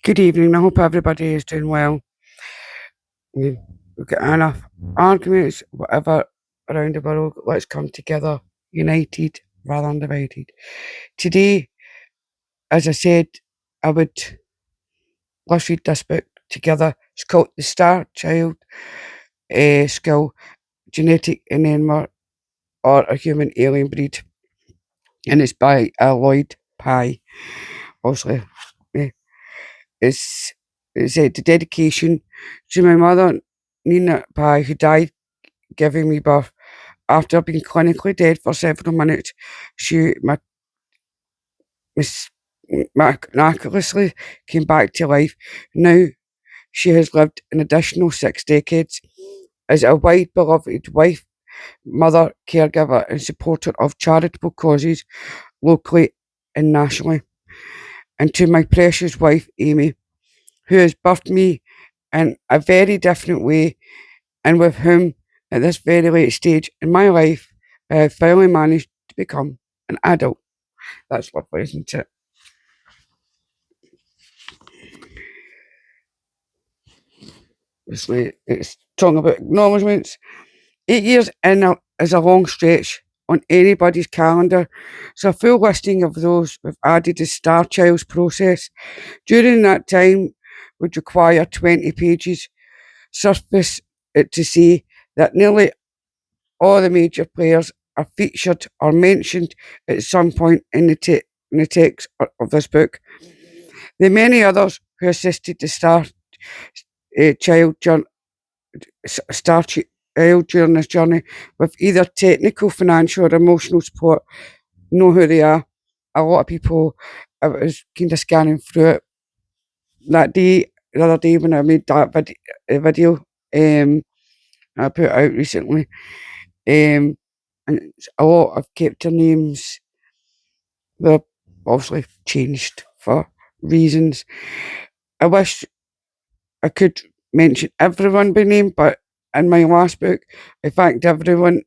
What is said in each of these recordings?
Good evening. I hope everybody is doing well. We've got enough arguments, whatever, around the world. Let's come together, united rather than divided. Today, as I said, let's read this book together. It's called The Starchild Skull, Genetic Enigma or a Human Alien Breed. And it's by Lloyd Pye. Obviously, eh, it's, it's a dedication to my mother, Nina Pye, who died giving me birth. After being clinically dead for several minutes, she miraculously came back to life. Now she has lived an additional 6 decades as a wide beloved wife, mother, caregiver, and supporter of charitable causes locally and nationally. And to my precious wife, Amy, who has birthed me in a very different way and with whom, at this very late stage in my life, I have finally managed to become an adult. That's lovely, isn't it? It's talking about acknowledgements. 8 years is a long stretch on anybody's calendar, so a full listing of those we've added the Star Child's process. During that time would require 20 pages. Suffice it to say that nearly all the major players are featured or mentioned at some point in the text of this book. The many others who assisted the child jour- Star Child during this journey with either technical, financial, or emotional support know who they are. A lot of people, I was kind of scanning through it the other day when I made that video I put out recently. Um, and it's a lot of character names. They're obviously changed for reasons. I wish I could mention everyone by name, but in my last book, I thanked everyone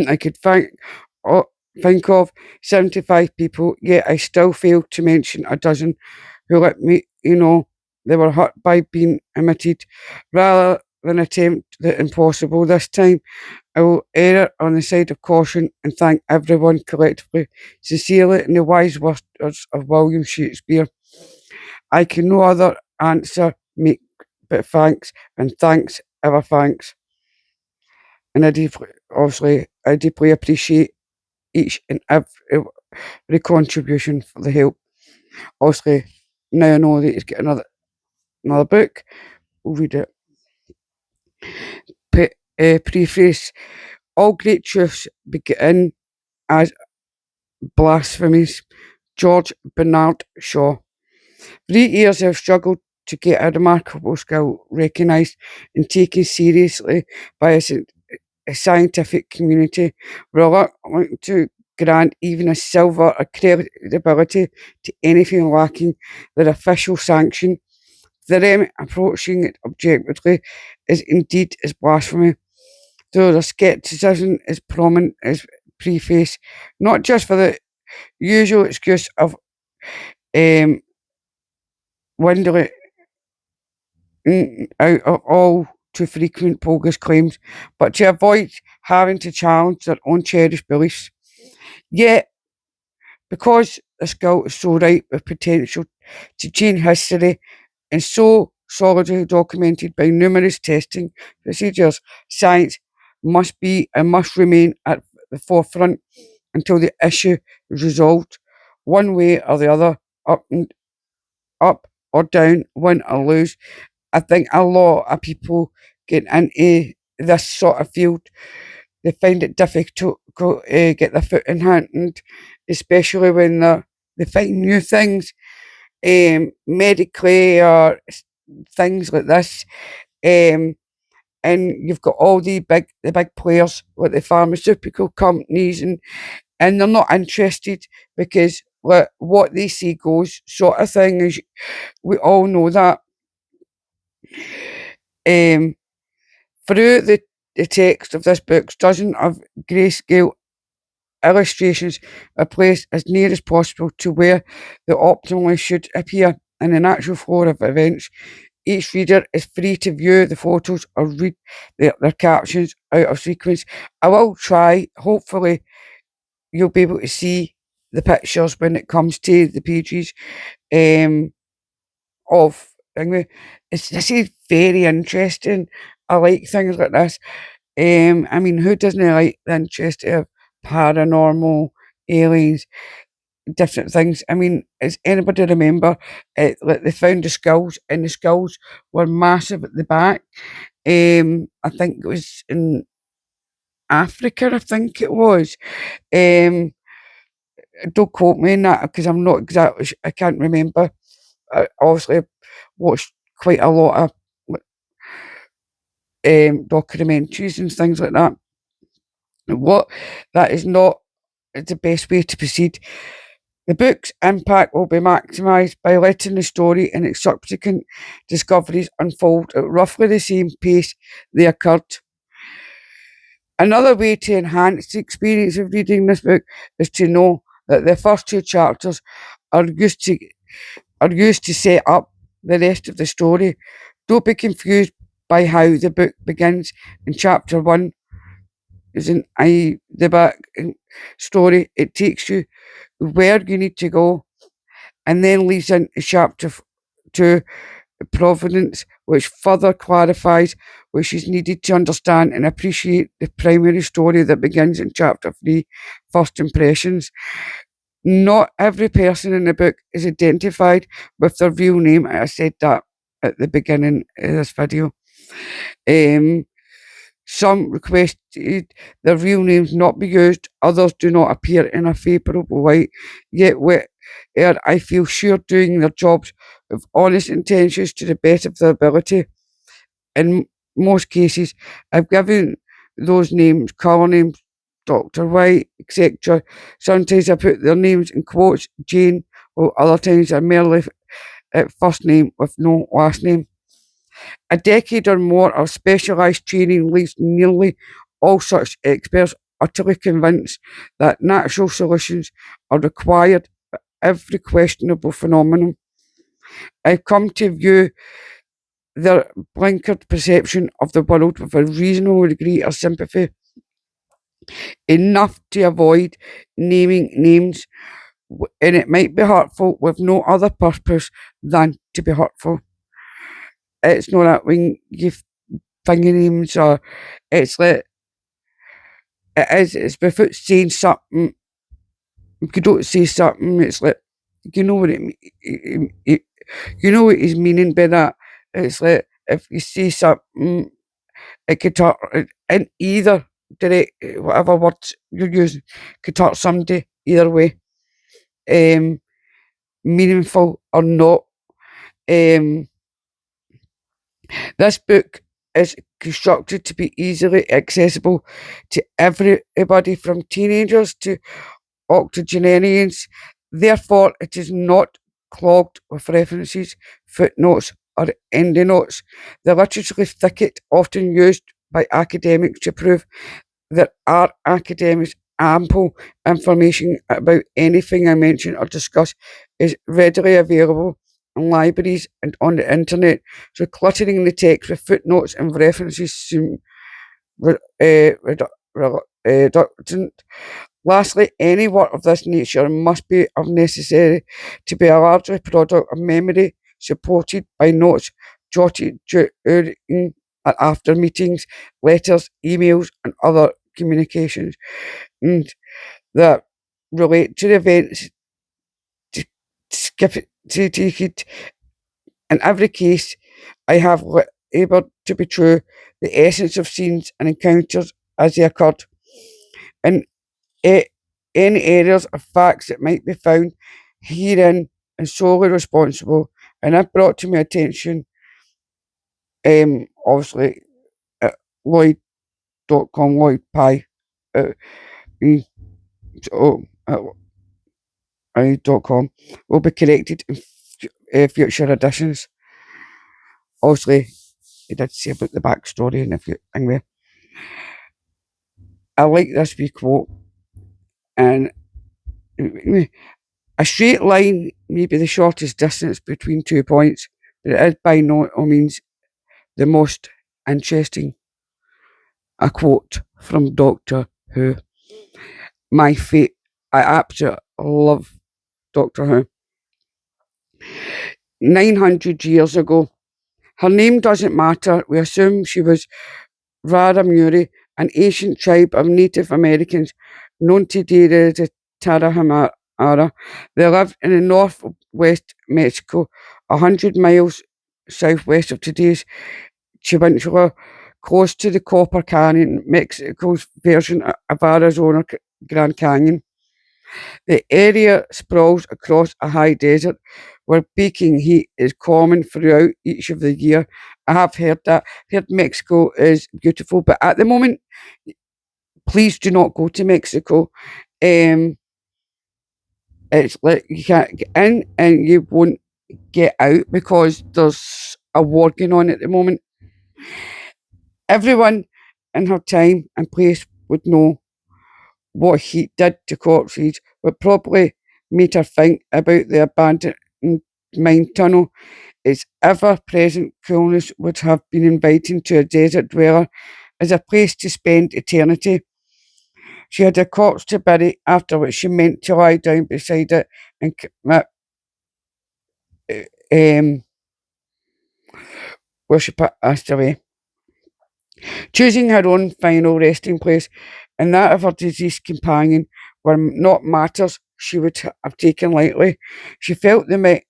I could or think of 75 people, yet I still failed to mention a dozen who let me, they were hurt by being omitted. Rather than attempt the impossible this time, I will err on the side of caution and thank everyone collectively, sincerely, in the wise words of William Shakespeare. I can no other answer make but thanks, and thanks, ever thanks. And I deeply appreciate each and every contribution for the help. Obviously, now I know that he's got another book. We'll read it. Preface. All great truths begin as blasphemies. George Bernard Shaw. For 8 years I've struggled to get a remarkable skill recognised and taken seriously by a scientific community, reluctant to grant even a silver of credibility to anything lacking their official sanction. Them approaching it objectively is indeed as blasphemy, though their scepticism is prominent as preface, not just for the usual excuse of um, windowing out of all too frequent bogus claims, but to avoid having to challenge their own cherished beliefs. Yet, because the skull is so ripe with potential to change history and so solidly documented by numerous testing procedures, science must be and must remain at the forefront until the issue is resolved, one way or the other, up or down, win or lose. I think a lot of people get into this sort of field. They find it difficult to get their foot in hand, and especially when they find new things, medically or things like this. Um, and you've got all the big players like the pharmaceutical companies, and they're not interested because what they say goes, sort of thing. Is we all know that. Um, Through the text of this book, dozens of grayscale illustrations are placed as near as possible to where they optimally should appear and the natural flow of events. Each reader is free to view the photos or read their captions out of sequence. I will try, hopefully, you'll be able to see the pictures when it comes to the pages of this is very interesting. I like things like this. I mean, who doesn't like the interest of paranormal, aliens, different things? I mean, does anybody remember like they found the skulls and the skulls were massive at the back? I think it was in Africa, I think it was. Um, don't quote me on that because I'm not exactly, I can't remember. I obviously watched quite a lot of documentaries and things like that. What that is not the best way to proceed. The book's impact will be maximised by letting the story and its subsequent discoveries unfold at roughly the same pace they occurred. Another way to enhance the experience of reading this book is to know that the first two chapters are used to set up the rest of the story. Don't be confused by how the book begins in chapter one. Is in the back story. It takes you where you need to go, and then leads into chapter two, Providence, which further clarifies which is needed to understand and appreciate the primary story that begins in chapter three, First Impressions. Not every person in the book is identified with their real name. I said that at the beginning of this video. Um, some requested their real names not be used, others do not appear in a favourable light, yet I feel sure doing their jobs with honest intentions to the best of their ability. In most cases, I've given those names, colour names, Dr. White, etc. Sometimes I put their names in quotes, Jane, while other times I merely first name with no last name. A decade or more of specialised training leaves nearly all such experts utterly convinced that natural solutions are required for every questionable phenomenon. I've come to view their blinkered perception of the world with a reasonable degree of sympathy, enough to avoid naming names, and it might be hurtful with no other purpose than to be hurtful. It's not that when you finger names or it's like it's without saying something. If you don't say something, it's like you know what you know what he's meaning by that. It's like if you say something, it could hurt in either direct whatever words you're using could hurt somebody either way, um, meaningful or not. Um, this book is constructed to be easily accessible to everybody from teenagers to octogenarians. Therefore, it is not clogged with references, footnotes, or endnotes. The literary thicket often used by academics to prove there are academics ample information about anything I mention or discuss is readily available in libraries and on the internet, so cluttering the text with footnotes and references seem redundant. Lastly, any work of this nature must be of necessary to be a largely product of memory, supported by notes jotted during and after meetings, letters, emails, and other communications, and that relate to the events to skip it, to take it. In every case, I have able to be true the essence of scenes and encounters as they occurred. In any areas of facts that might be found herein and solely responsible, and I've brought to my attention, obviously, at Lloyd.com, Lloyd Pie, uh, mm, so, Lloyd.com, will be corrected in future editions. Obviously, he did say about the backstory and everything there. I like this wee quote, and A straight line may be the shortest distance between 2 points, but it is by no means the most interesting. A quote from Doctor Who. My fate. I absolutely love Doctor Who. 900 years ago. Her name doesn't matter. We assume she was Raramuri, an ancient tribe of Native Americans known today as the Tarahumara. They lived in the northwest Mexico, 100 miles southwest of today's Chihuahua, close to the Copper Canyon, Mexico's version of Arizona Grand Canyon. The area sprawls across a high desert where baking heat is common throughout each of the year. I have heard that. Heard Mexico is beautiful, but at the moment, please do not go to Mexico. Um, it's like you can't get in and you won't get out because there's a war going on at the moment. Everyone in her time and place would know what heat did to corpses, would probably made her think about the abandoned mine tunnel. Its ever present coolness would have been inviting to a desert dweller as a place to spend eternity. She had a corpse to bury, after which she meant to lie down beside it and um, worship it passed away. Choosing her own final resting place and that of her deceased companion were not matters she would have taken lightly. She felt the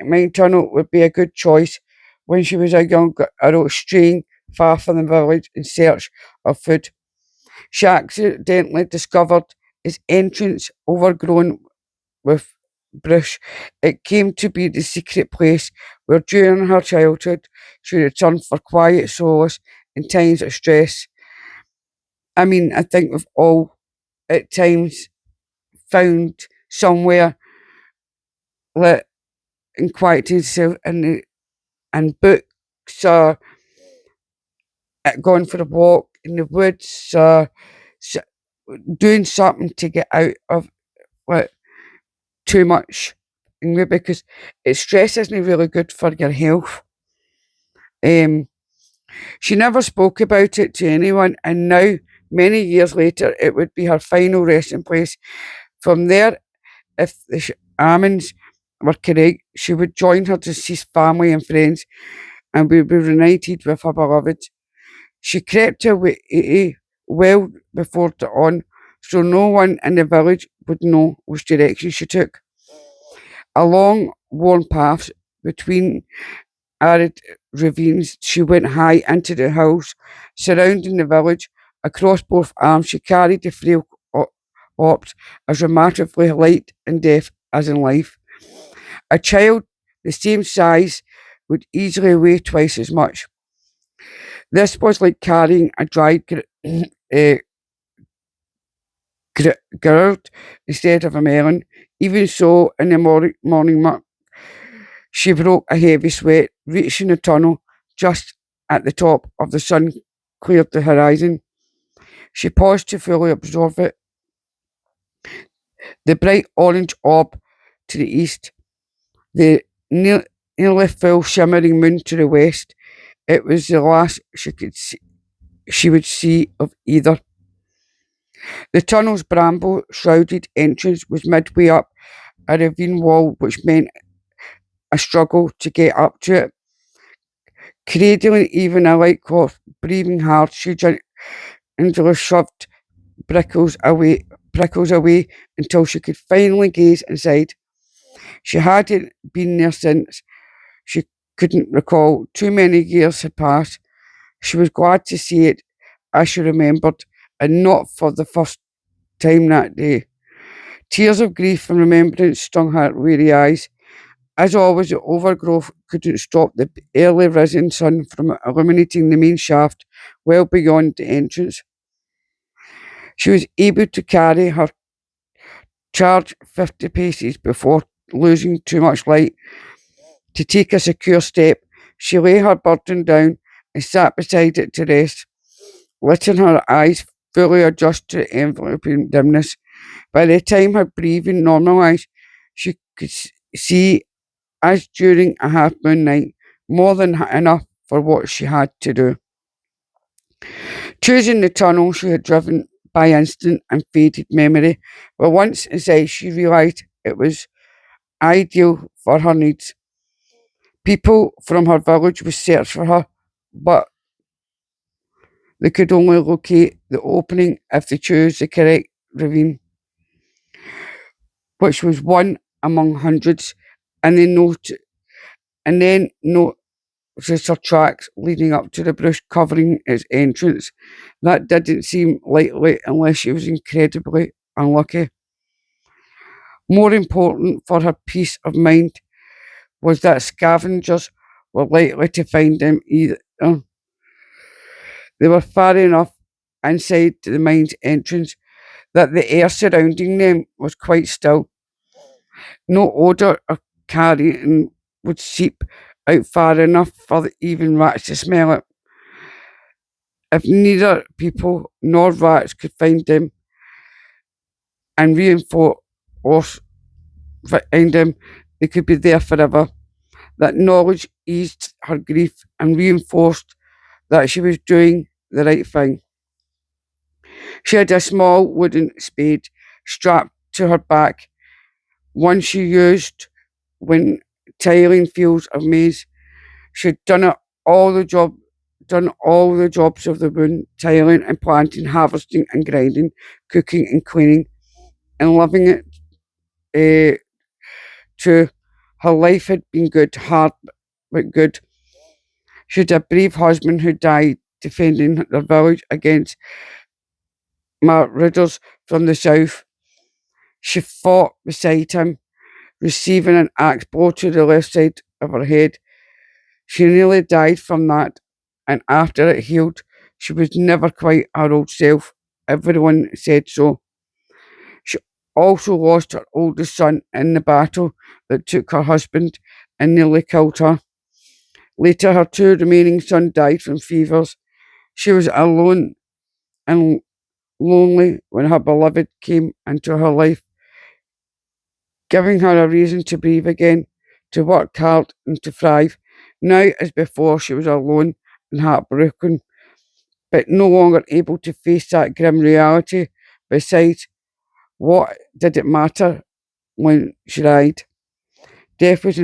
mine tunnel would be a good choice when she was a young girl straying far from the village in search of food. She accidentally discovered its entrance overgrown with brush. It came to be the secret place where during her childhood she returned for quiet solace in times of stress. I mean, I think we've all at times found somewhere let and quieted yourself and books or going for a walk in the woods or doing something to get out of like too much. And maybe because stress isn't really good for your health. Um, she never spoke about it to anyone, and now, many years later, it would be her final resting place. From there, if the Amens were correct, she would join her deceased family and friends and would be reunited with her beloved. She crept away well before dawn, so no one in the village would know which direction she took. Along worn paths between arid ravines, she went high into the hills surrounding the village. Across both arms, she carried the frail corpse as dramatically light in death as in life. A child the same size would easily weigh twice as much. This was like carrying a dried uh, gourd instead of a melon. Even so, in the morning muck, she broke a heavy sweat, reaching the tunnel just at the top of the sun cleared the horizon. She paused to fully absorb it. The bright orange orb to the east, the nearly full shimmering moon to the west. It was the last she would see of either. The tunnel's bramble shrouded entrance was midway up a ravine wall, which meant a struggle to get up to it. Cradling even a light cloth, breathing hard, she gingerly shoved prickles away until she could finally gaze inside. She hadn't been there since. She couldn't recall. Too many years had passed. She was glad to see it, as she remembered, and not for the first time that day. Tears of grief and remembrance stung her weary eyes. As always, the overgrowth couldn't stop the early risen sun from illuminating the main shaft well beyond the entrance. She was able to carry her charge 50 paces before losing too much light. To take a secure step, she lay her burden down and sat beside it to rest, letting her eyes fully adjust to the enveloping dimness. By the time her breathing normalised, She could see, as during a half moon night, more than enough for what she had to do. Choosing the tunnel she had driven by instant and faded memory, but once inside she realised it was ideal for her needs. People from her village would search for her, but they could only locate the opening if they chose the correct ravine, which was one among hundreds, and then noticed her tracks leading up to the bush covering its entrance. That didn't seem likely unless she was incredibly unlucky. More important for her peace of mind was that scavengers were likely to find them either. They were far enough inside the mine's entrance that the air surrounding them was quite still. No odour or carrion would seep out far enough for even rats to smell it. If neither people nor rats could find them and reinforce or find them, they could be there forever. That knowledge eased her grief and reinforced that she was doing the right thing. She had a small wooden spade strapped to her back, one she used when tilling fields of maize. She'd done all the jobs of the moon, tiling and planting, harvesting and grinding, cooking and cleaning, and loving it uh, too. Her life had been good, hard but good. She had a brave husband who died defending their village against marauders from the south. She fought beside him, receiving an axe blow to the left side of her head. She nearly died from that, and after it healed, she was never quite her old self. Everyone said so. She also lost her oldest son in the battle that took her husband and nearly killed her. Later, her two remaining sons died from fevers. She was alone and lonely when her beloved came into her life, giving her a reason to breathe again, to work hard and to thrive. Now, as before, she was alone and heartbroken, but no longer able to face that grim reality. Besides, what did it matter when she died? Death was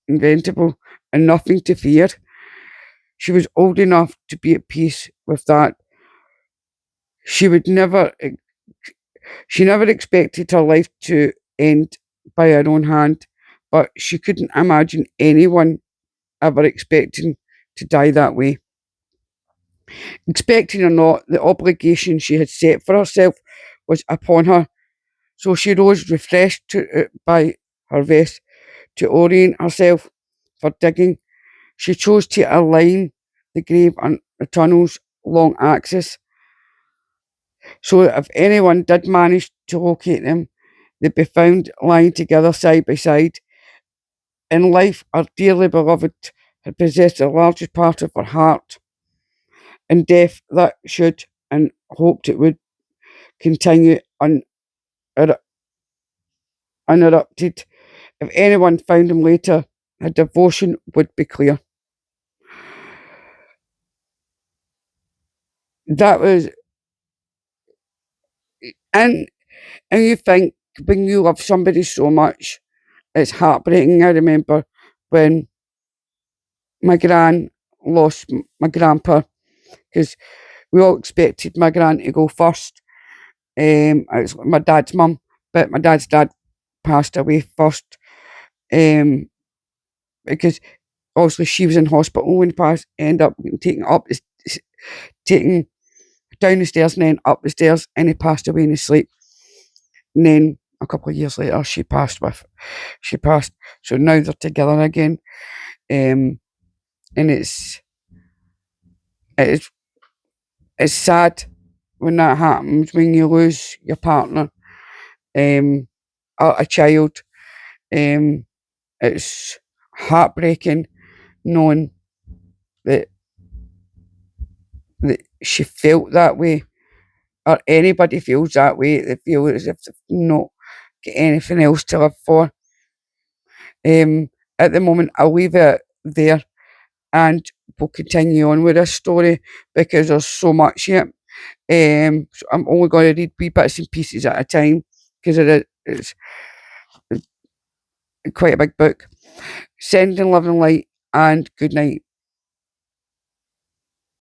inventable and nothing to fear. She was old enough to be at peace with that. She would never, she never expected her life to end by her own hand, but she couldn't imagine anyone ever expecting to die that way. Expecting or not, the obligation she had set for herself was upon her, so she rose refreshed by her rest to orient herself for digging. She chose to align the grave on the tunnel's long axis, so that if anyone did manage to locate them, they'd be found lying together side by side. In life, our dearly beloved had possessed the largest part of her heart. In death, that should and hoped it would continue uninterrupted. If anyone found him later, her devotion would be clear. That was, and and you think when you love somebody so much, it's heartbreaking. I remember when my gran lost my grandpa because we all expected my gran to go first. It was my dad's mum, but my dad's dad passed away first. Because obviously she was in hospital when he passed. Ended up getting taken down the stairs and then up the stairs, and he passed away in his sleep. And then a couple of years later, she passed. So now they're together again. Um, and it's it's sad when that happens, when you lose your partner, or a child. Um, it's heartbreaking knowing that she felt that way, or anybody feels that way. They feel as if they've not got anything else to live for. At the moment, I'll leave it there, and we'll continue on with this story because there's so much here. So I'm only going to read wee bits and pieces at a time because it's quite a big book. Sending love and light, and good night.